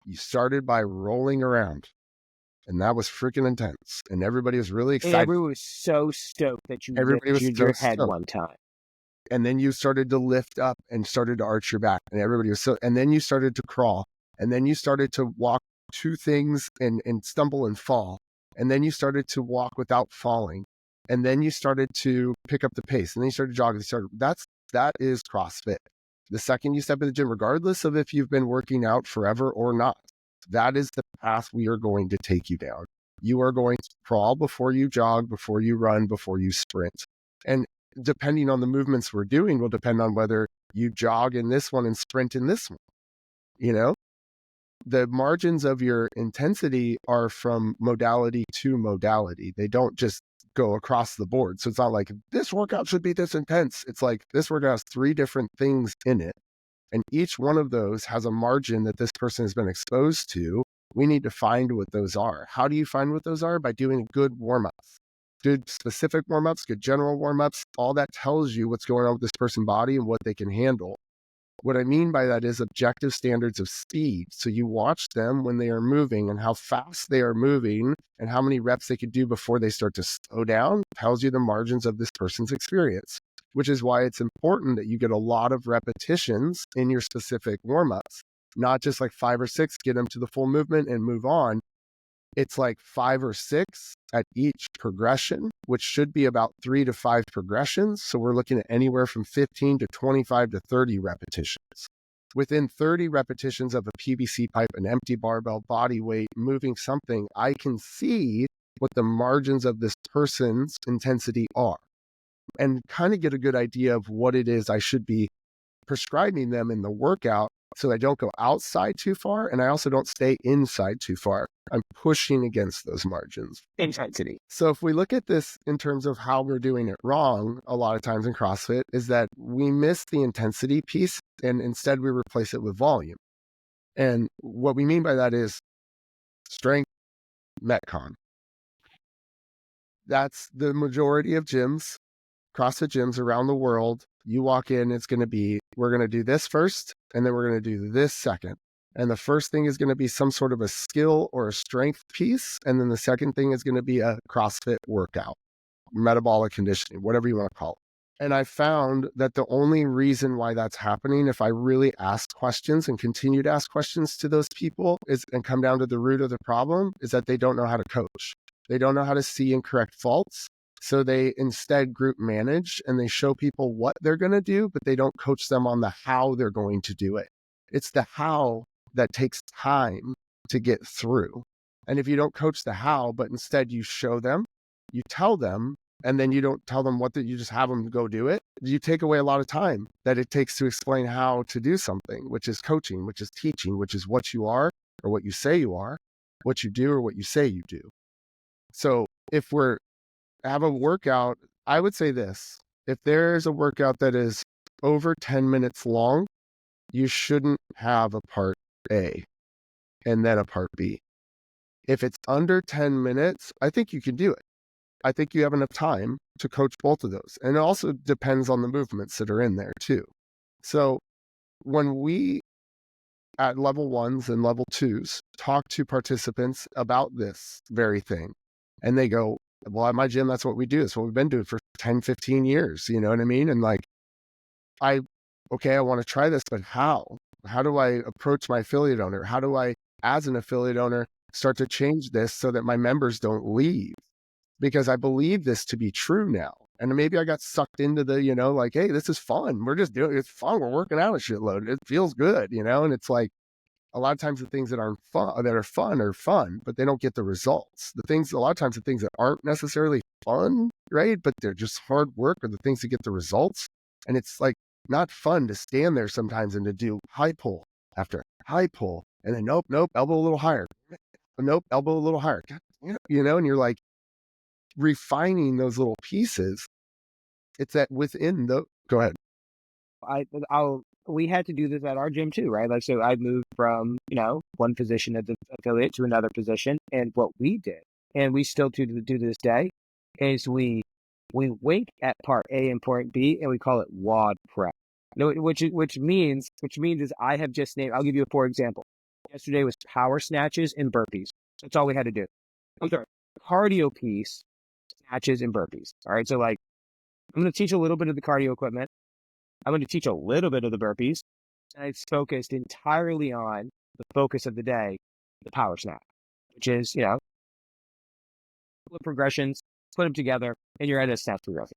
You started by rolling around, and that was freaking intense. And everybody was really excited. Everyone was so stoked that you lifted your head one time. And then you started to lift up and started to arch your back, and everybody was and then you started to crawl, and then you started to walk 2 things and stumble and fall. And then you started to walk without falling. And then you started to pick up the pace, and then you started jogging. That is CrossFit. The second you step in the gym, regardless of if you've been working out forever or not, that is the path we are going to take you down. You are going to crawl before you jog, before you run, before you sprint. And depending on the movements we're doing will depend on whether you jog in this one and sprint in this one. You know, the margins of your intensity are from modality to modality. They don't just go across the board. So it's not like this workout should be this intense. It's like this workout has 3 different things in it. And each one of those has a margin that this person has been exposed to. We need to find what those are. How do you find what those are? By doing good warm-ups, good specific warm-ups, good general warm-ups. All that tells you what's going on with this person's body and what they can handle. What I mean by that is objective standards of speed. So you watch them when they are moving and how fast they are moving and how many reps they could do before they start to slow down tells you the margins of this person's experience, which is why it's important that you get a lot of repetitions in your specific warm-ups, not just like 5 or 6, get them to the full movement and move on. It's like 5 or 6 at each progression, which should be about 3 to 5 progressions. So we're looking at anywhere from 15 to 25 to 30 repetitions. Within 30 repetitions of a PVC pipe, an empty barbell, body weight, moving something, I can see what the margins of this person's intensity are and kind of get a good idea of what it is I should be prescribing them in the workout, so I don't go outside too far and I also don't stay inside too far. I'm pushing against those margins. Intensity. So if we look at this in terms of how we're doing it wrong, a lot of times in CrossFit is that we miss the intensity piece and instead we replace it with volume. And what we mean by that is strength, Metcon. That's the majority of gyms, CrossFit gyms around the world. You walk in, it's going to be, we're going to do this first, and then we're going to do this second. And the first thing is going to be some sort of a skill or a strength piece. And then the second thing is going to be a CrossFit workout, metabolic conditioning, whatever you want to call it. And I found that the only reason why that's happening, if I really ask questions and continue to ask questions to those people and come down to the root of the problem, is that they don't know how to coach. They don't know how to see and correct faults. So they instead group manage and they show people what they're going to do, but they don't coach them on the how they're going to do it. It's the how that takes time to get through. And if you don't coach the how, but instead you show them, you tell them, and then you don't tell them you just have them go do it, you take away a lot of time that it takes to explain how to do something, which is coaching, which is teaching, which is what you are or what you say you are, what you do or what you say you do. So if have a workout, I would say this: if there's a workout that is over 10 minutes long, you shouldn't have a part A and then a part B. If it's under 10 minutes, I think you can do it. I think you have enough time to coach both of those. And it also depends on the movements that are in there too. So when we at level 1s and level 2s talk to participants about this very thing, and they go, well, at my gym, that's what we do. It's what we've been doing for 10, 15 years. You know what I mean? And like, I want to try this, but how? How do I approach my affiliate owner? How do I, as an affiliate owner, start to change this so that my members don't leave? Because I believe this to be true now. And maybe I got sucked into the, like, hey, this is fun. We're just doing, it's fun. We're working out a shitload. It feels good, and it's like, a lot of times the things that aren't fun, are fun, but they don't get the results. A lot of times the things that aren't necessarily fun, right? But they're just hard work, are the things that get the results. And it's like not fun to stand there sometimes and to do high pull after high pull. And then nope, elbow a little higher. Nope, elbow a little higher. And you're like refining those little pieces. It's that within go ahead. We had to do this at our gym too, right? Like, so I moved from, one position at the affiliate to another position. And what we did, and we still do to this day, is we wink at part A and part B, and we call it WOD prep. Which means is I have just named, I'll give you a for example. Yesterday was power snatches and burpees. That's all we had to do. I'm sorry, cardio piece, snatches and burpees. All right. So like, I'm going to teach a little bit of the cardio equipment. I'm going to teach a little bit of the burpees. And it's focused entirely on the focus of the day, the power snatch, which is, progressions, put them together, and you're at a snatch progression.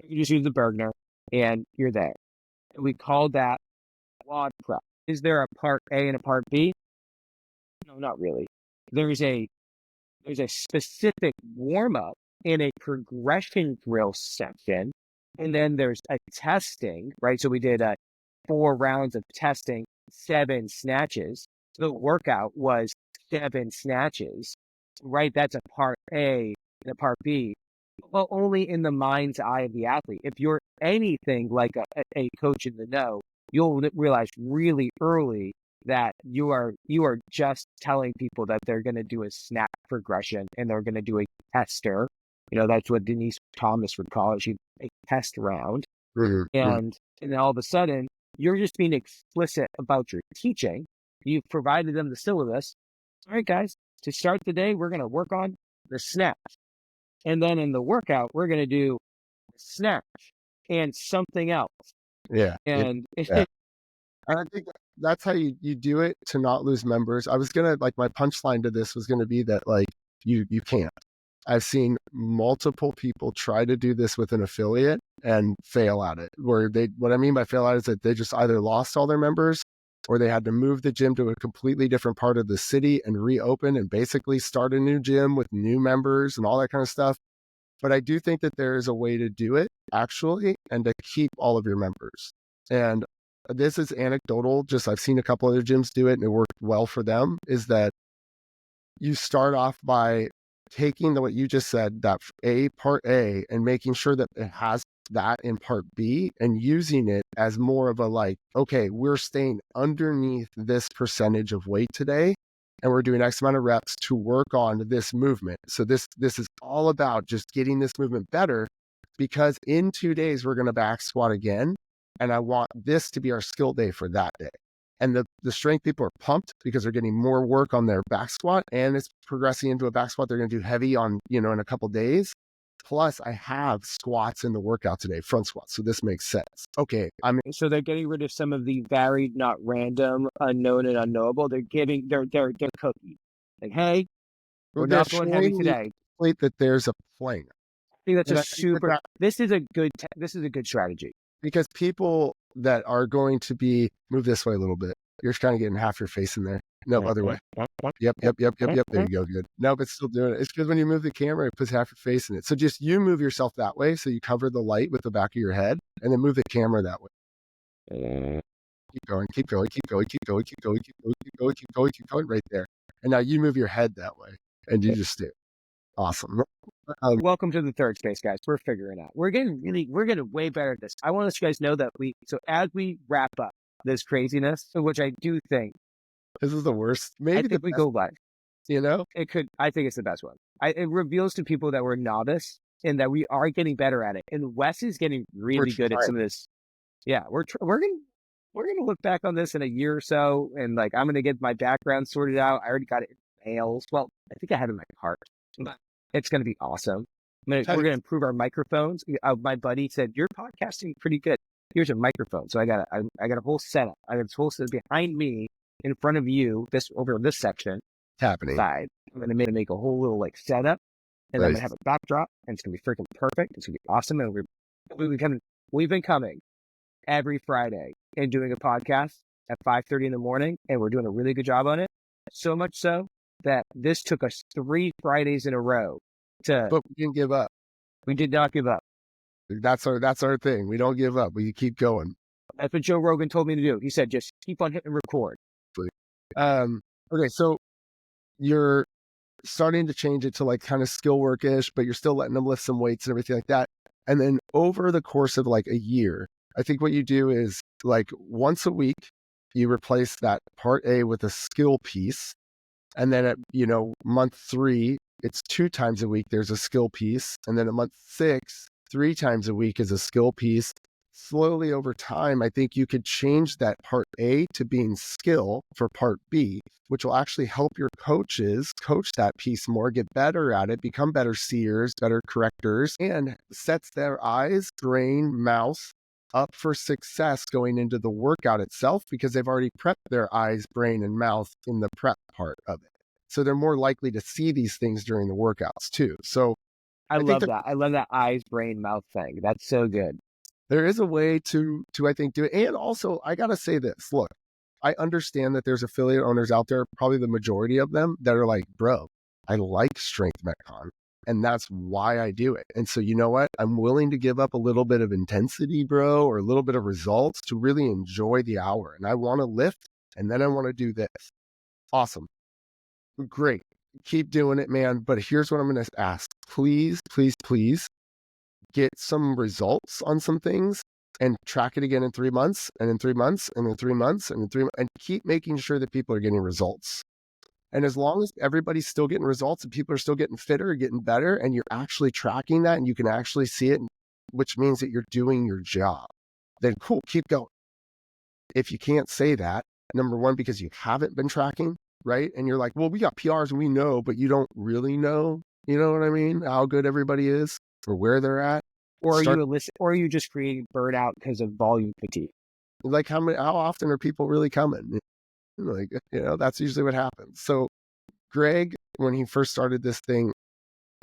You just use the Bergner, and you're there. And we called that WOD prep. Is there a part A and a part B? No, not really. There's a specific warm-up in a progression drill section. And then there's a testing, right? So we did 4 rounds of testing, 7 snatches. The workout was 7 snatches, right? That's a part A and a part B. Well, only in the mind's eye of the athlete. If you're anything like a coach in the know, you'll realize really early that you are just telling people that they're going to do a snatch progression and they're going to do a tester. That's what Denise Thomas would call it. She'd a test round. Mm-hmm. And then all of a sudden, you're just being explicit about your teaching. You've provided them the syllabus. All right, guys, to start the day, we're going to work on the snatch. And then in the workout, we're going to do snatch and something else. Yeah. And And I think that's how you do it to not lose members. I was going to, my punchline to this was going to be that, you can't. I've seen multiple people try to do this with an affiliate and fail at it. What I mean by fail at it is that they just either lost all their members or they had to move the gym to a completely different part of the city and reopen and basically start a new gym with new members and all that kind of stuff. But I do think that there is a way to do it actually and to keep all of your members. And this is anecdotal. Just I've seen a couple other gyms do it and it worked well for them, is that you start off by taking what you just said, that part A, and making sure that it has that in part B and using it as more of a okay, we're staying underneath this percentage of weight today and we're doing X amount of reps to work on this movement. So this is all about just getting this movement better, because in 2 days we're going to back squat again. And I want this to be our skill day for that day. And the strength people are pumped because they're getting more work on their back squat and it's progressing into a back squat they're going to do heavy on, in a couple days. Plus I have squats in the workout today, front squats. So this makes sense. Okay. So they're getting rid of some of the varied, not random, unknown and unknowable. They're getting they're cookie. Like, hey, we're not going heavy today. That there's a plan. I think that's this is a good strategy. Because people that are going to be, move this way a little bit. You're kind of getting half your face in there. Nope, other way. Yep. There you go. Good. Nope, it's still doing it. It's because when you move the camera, it puts half your face in it. So just you move yourself that way. So you cover the light with the back of your head and then move the camera that way. Keep going, keep going, keep going, keep going, keep going, keep going, keep going, keep going, keep going right there. And now you move your head that way and you just do. Awesome. Welcome to the third space, guys. We're figuring out. We're getting way better at this. I want to let you guys know that so as we wrap up this craziness, which I do think this is the worst. Maybe I think we go live. You know, I think it's the best one. It reveals to people that we're novice and that we are getting better at it. And Wes is getting really good at some of this. Yeah, we're gonna look back on this in a year or so, and like I'm gonna get my background sorted out. I already got it in mails. Well, I think I have it in my heart. It's gonna be awesome. We're gonna improve our microphones. My buddy said you're podcasting pretty good. Here's a microphone. So I got a whole setup. I got this whole setup behind me, in front of you, over this section. Happening. Side. I'm gonna make a whole little like setup, and I'm gonna have a backdrop, and it's gonna be freaking perfect. It's gonna be awesome, and we've been coming every Friday and doing a podcast at 5:30 in the morning, and we're doing a really good job on it. So much so that this took us 3 Fridays in a row but we didn't give up. We did not give up. That's our thing. We don't give up. We keep going. That's what Joe Rogan told me to do. He said, just keep on hitting record. Okay, so you're starting to change it to like kind of skill work-ish, but you're still letting them lift some weights and everything like that. And then over the course of like a year, I think what you do is like once a week, you replace that part A with a skill piece. And then at, month 3, it's 2 times a week, there's a skill piece. And then at month 6, 3 times a week is a skill piece. Slowly over time, I think you could change that part A to being skill for part B, which will actually help your coaches coach that piece more, get better at it, become better seers, better correctors, and sets their eyes, brain, mouth up for success going into the workout itself because they've already prepped their eyes, brain, and mouth in the prep part of it. So they're more likely to see these things during the workouts too. So I love that. I love that eyes, brain, mouth thing. That's so good. There is a way to I think do it. And also, I got to say this, look, I understand that there's affiliate owners out there, probably the majority of them, that are like, bro, I like strength Metcon, and that's why I do it. And so, you know what? I'm willing to give up a little bit of intensity, bro, or a little bit of results to really enjoy the hour. And I want to lift, and then I want to do this. Awesome. Great. Keep doing it, man. But here's what I'm going to ask. Please, please, please get some results on some things and track it again in 3 months and in 3 months and in 3 months and in 3 months, and keep making sure that people are getting results. And as long as everybody's still getting results and people are still getting fitter, getting better, and you're actually tracking that and you can actually see it, which means that you're doing your job, then cool, keep going. If you can't say that, number one, because you haven't been tracking, right? And you're like, well, we got PRs and we know, but you don't really know, you know what I mean? How good everybody is or where they're at. Or are you just creating burnout because of volume fatigue? Like how often are people really coming? Like, that's usually what happens. So Greg, when he first started this thing,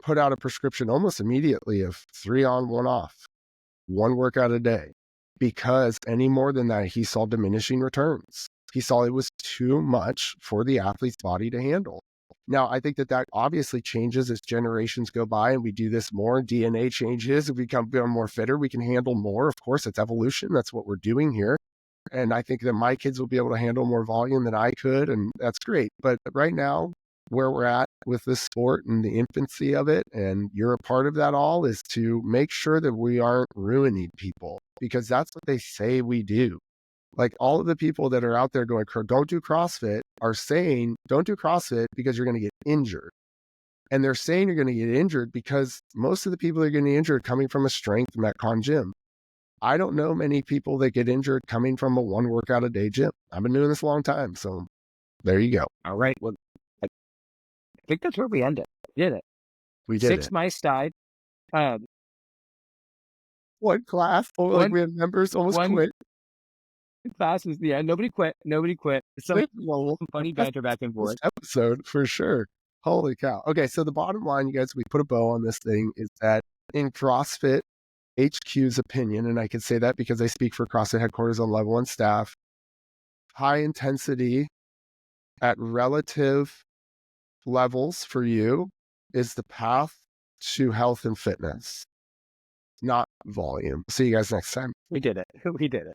put out a prescription almost immediately of 3 on, 1 off, 1 workout a day, because any more than that, he saw diminishing returns. He saw it was too much for the athlete's body to handle. Now, I think that obviously changes as generations go by and we do this more. DNA changes, we become more fitter, we can handle more. Of course, it's evolution. That's what we're doing here. And I think that my kids will be able to handle more volume than I could. And that's great. But right now, where we're at with this sport and the infancy of it, and you're a part of that all, is to make sure that we aren't ruining people, because that's what they say we do. Like all of the people that are out there going, don't do CrossFit, are saying, don't do CrossFit because you're going to get injured. And they're saying you're going to get injured because most of the people that are getting injured coming from a strength Metcon gym. I don't know many people that get injured coming from a 1 workout a day gym. I've been doing this a long time. So there you go. All right. Well, I think that's where we ended. We did it. We did 6 mice died. 1 class. We had members almost quit. Class was the end. Nobody quit. Some funny banter back and forth. Episode for sure. Holy cow. Okay, so the bottom line, you guys, we put a bow on this thing, is that in CrossFit HQ's opinion, and I can say that because I speak for CrossFit headquarters on level 1 staff, high intensity at relative levels for you is the path to health and fitness, not volume. See you guys next time. We did it. We did it.